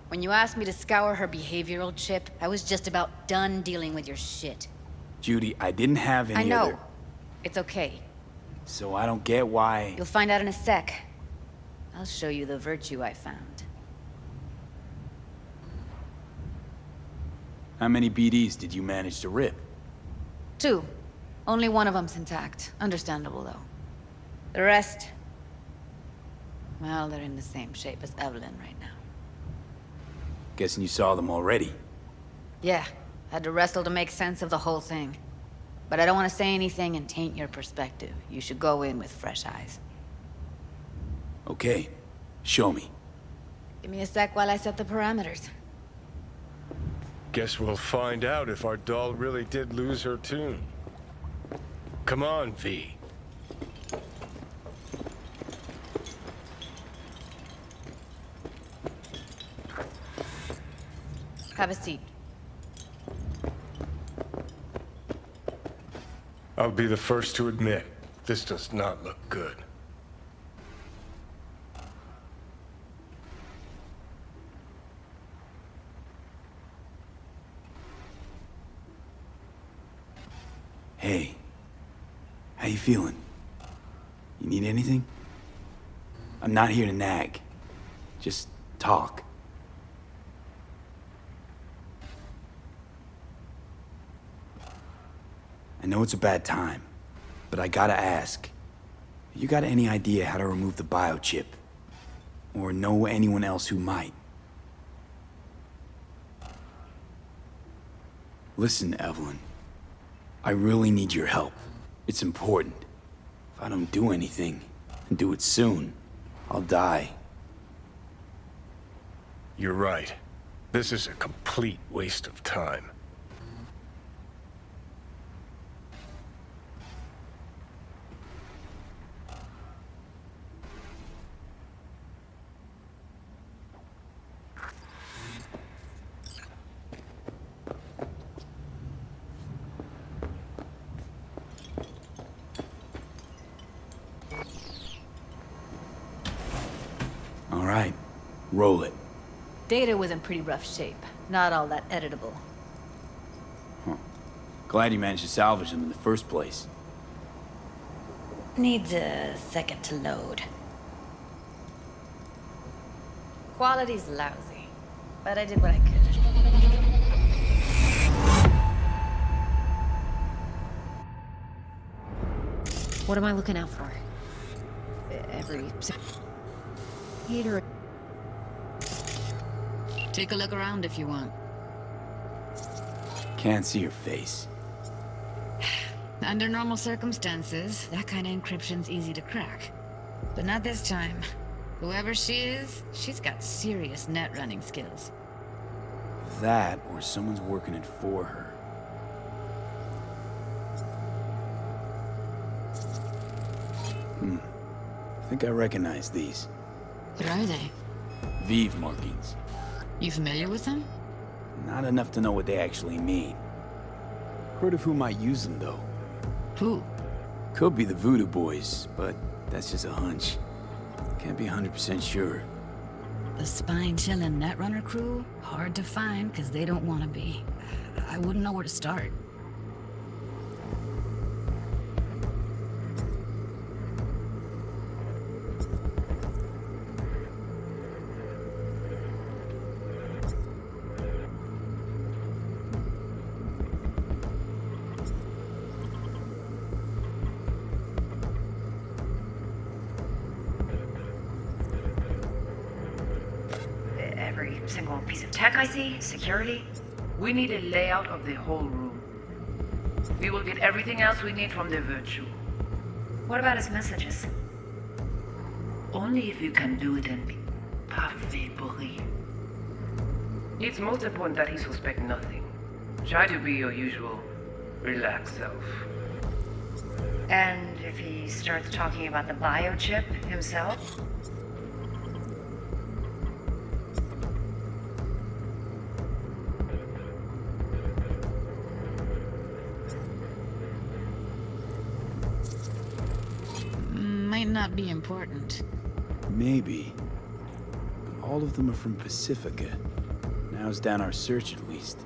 When you asked me to scour her behavioral chip, I was just about done dealing with your shit. Judy, I didn't have any I know. other... It's okay. So I don't get why... You'll find out in a sec. I'll show you the virtue I found. How many BDs did you manage to rip? 2. Only one of them's intact. Understandable, though. The rest... well, they're in the same shape as Evelyn right now. Guessing you saw them already. Yeah, had to wrestle to make sense of the whole thing. But I don't want to say anything and taint your perspective. You should go in with fresh eyes. Okay, show me. Give me a sec while I set the parameters. Guess we'll find out if our doll really did lose her tune. Come on, V. Have a seat. I'll be the first to admit, this does not look good. Hey, how you feeling? You need anything? I'm not here to nag. Just talk. I know it's a bad time, but I gotta ask. You got any idea how to remove the biochip? Or know anyone else who might? Listen, Evelyn. I really need your help. It's important. If I don't do anything, and do it soon, I'll die. You're right. This is a complete waste of time. All right, roll it. Data was in pretty rough shape. Not all that editable. Huh. Glad you managed to salvage them in the first place. Needs a second to load. Quality's lousy, but I did what I could. What am I looking out for? Every... Peter. Take a look around if you want. Can't see your face. Under normal circumstances, that kind of encryption's easy to crack. But not this time. Whoever she is, she's got serious net running skills. That, or someone's working it for her. I think I recognize these. What are they? Vive markings. You familiar with them? Not enough to know what they actually mean. Heard of who might use them, though. Who? Could be the Voodoo Boys, but that's just a hunch. Can't be 100% sure. The spine-chilling Netrunner crew? Hard to find, because they don't want to be. I wouldn't know where to start. every single piece of tech I see, security. We need a layout of the whole room. We will get everything else we need from the virtue. What about his messages? Only if you can do it in parfait bruit. It's most important that he suspect nothing. Try to be your usual, relaxed self. And if he starts talking about the biochip himself? Might not be important. Maybe. All of them are from Pacifica. Narrows down our search at least.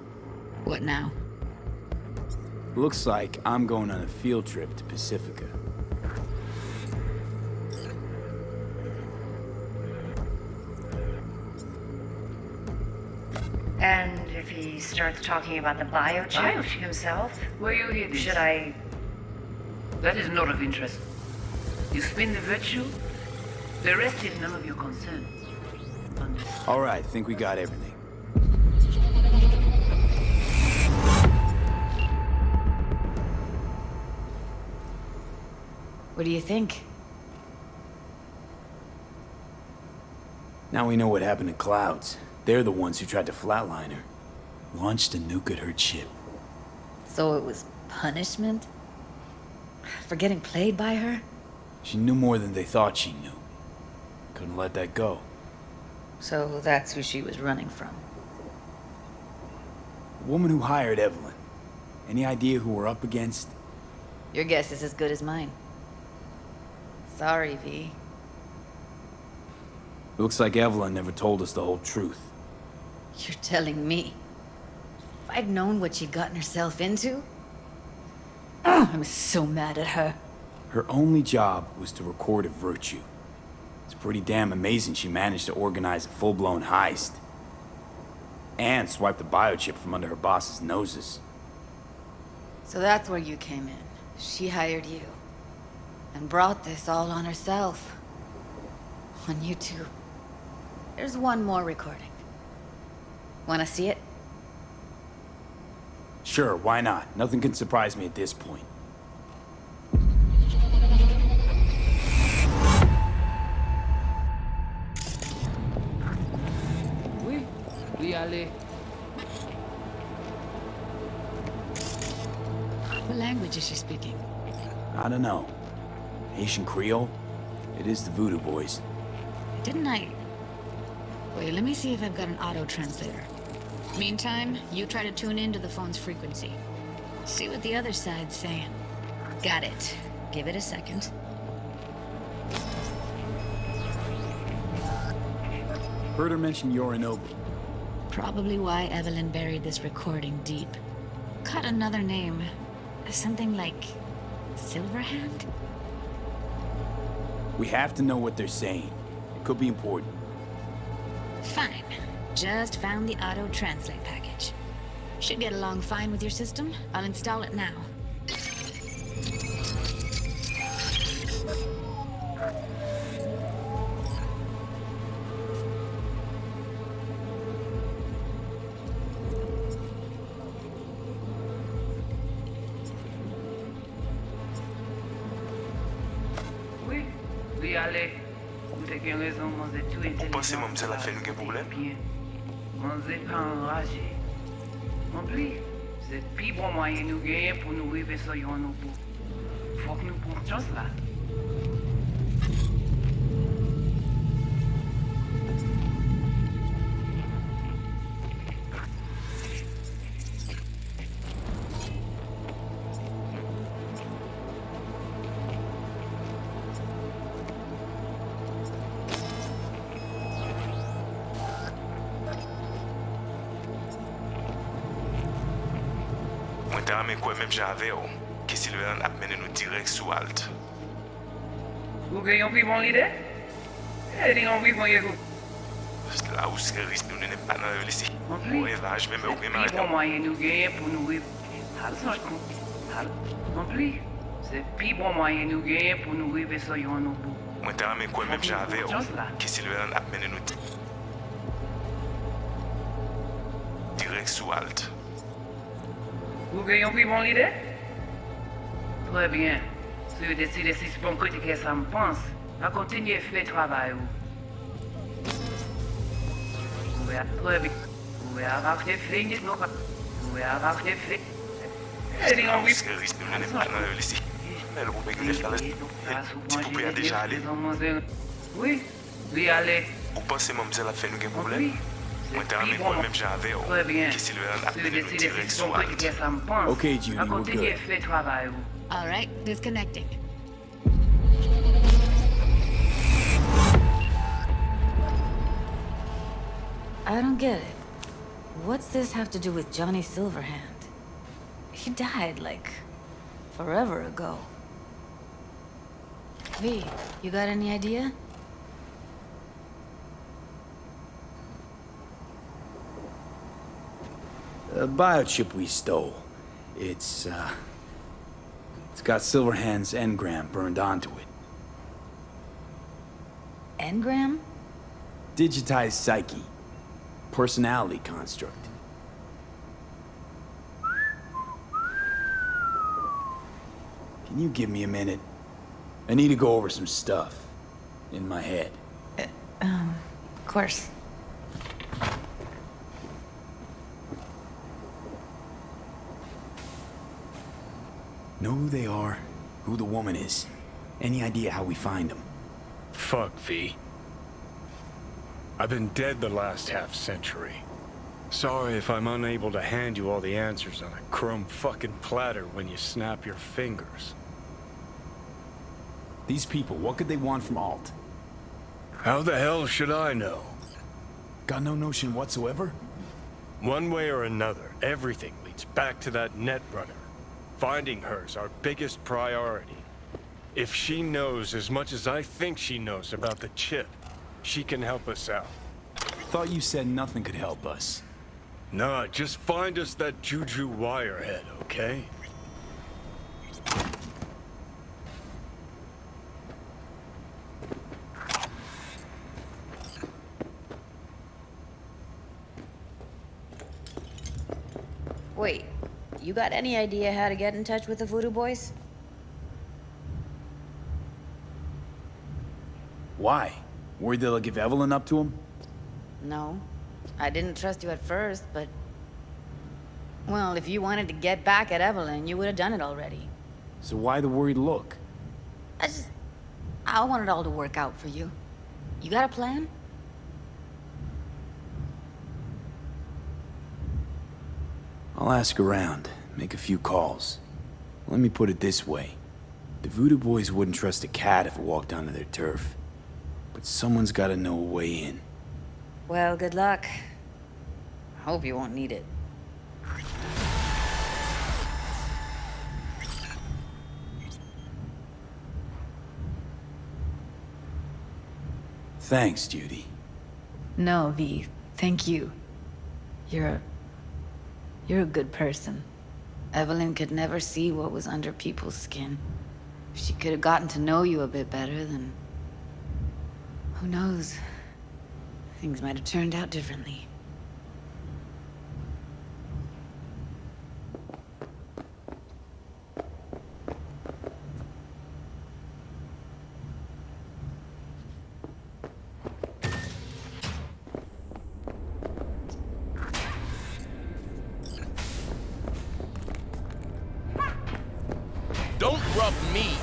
What now? Looks like I'm going on a field trip to Pacifica. And if he starts talking about the biochip himself? Where you hear this? Should I... That is not of interest. You spin the virtue, the rest is none of your concern. All right, think we got everything. What do you think? Now we know what happened to Clouds. They're the ones who tried to flatline her. Launched a nuke at her ship. So it was punishment? For getting played by her? She knew more than they thought she knew. Couldn't let that go. So that's who she was running from. The woman who hired Evelyn. Any idea who we're up against? Your guess is as good as mine. Sorry, V. Looks like Evelyn never told us the whole truth. You're telling me? If I'd known what she'd gotten herself into? I'm so mad at her. Her only job was to record a virtue. It's pretty damn amazing she managed to organize a full-blown heist. And swipe the biochip from under her boss's noses. So that's where you came in. She hired you. And brought this all on herself. On you two. There's one more recording. Wanna see it? Sure, why not? Nothing can surprise me at this point. Oui, allez. What language is she speaking? I don't know. Haitian Creole? It is the Voodoo Boys. Didn't I... Wait, let me see if I've got an auto-translator. Meantime, you try to tune into the phone's frequency. See what the other side's saying. Got it. Give it a second. Heard her mention Yorinobu. Probably why Evelyn buried this recording deep. Caught another name. Something like... Silverhand? We have to know what they're saying. It could be important. Fine. Just found the auto-translate package. Should get along fine with your system. I'll install it now. Vous pensez que ça va faire un problème? Manzé pas enragé. En plus, c'est le plus bon moyen nous gagner pour nous arriver sur nos bouts. Faut que nous prenions chance là. Mais quoi même j'avais que Sylvain a mené nous direct sous Alt. Vous gagnez plus bon l'idée? Elle dit on vit bon yego. Là où c'est risque nous n'est pas dans ici. Ouais, là je vais me occuper de bon moyen nous gagner pour nous vivre. En plus, c'est le plus bon moyen nous gagner pour nous vivre sur nos bouts. Moi mais quoi même j'avais que Sylvain a mené nous. direct sous halte. Vous gagnez pris mon idée? Très bien. Si vous décidez si c'est bon côté que ça me pense, à continuer à faire travail. Vous pouvez très bien. Vous pouvez avoir des flingues, non pas. Vous pouvez avoir des flingues. Ti poupée a déjà allé? Oui, oui, allez. Ou pensez moi me la fait nous un problème? Moi t'as amené moi même j'avais Très bien. que si le a Si vous décidez direct si c'est bon sous côté halte. que ça me pense, Okay, Judy, à we're continuer à good. faire travail. All right, disconnecting. I don't get it. What's this have to do with Johnny Silverhand? He died, like, forever ago. V, you got any idea? The biochip we stole. It's got Silverhand's engram burned onto it. Engram? Digitized psyche. Personality construct. Can you give me a minute? I need to go over some stuff. In my head. Of course. Know who they are, who the woman is. Any idea how we find them? Fuck, V. I've been dead the last half-century. Sorry if I'm unable to hand you all the answers on a chrome fucking platter when you snap your fingers. These people, what could they want from Alt? How the hell should I know? Got no notion whatsoever? One way or another, everything leads back to that netrunner. Finding her's our biggest priority. If she knows as much as I think she knows about the chip, she can help us out. Thought you said nothing could help us. Nah, just find us that Juju wirehead, okay? Wait, you got any idea how to get in touch with the Voodoo Boys? Why? Worried they'll give Evelyn up to him? No. I didn't trust you at first, but... Well, if you wanted to get back at Evelyn, you would have done it already. So why the worried look? I want it all to work out for you. You got a plan? I'll ask around, make a few calls. Let me put it this way. The Voodoo Boys wouldn't trust a cat if it walked onto their turf. But someone's gotta know a way in. Well, good luck. Hope you won't need it. Thanks, Judy. No, V. Thank you. You're a good person. Evelyn could never see what was under people's skin. If she could have gotten to know you a bit better, then... who knows? Things might have turned out differently. Don't rub me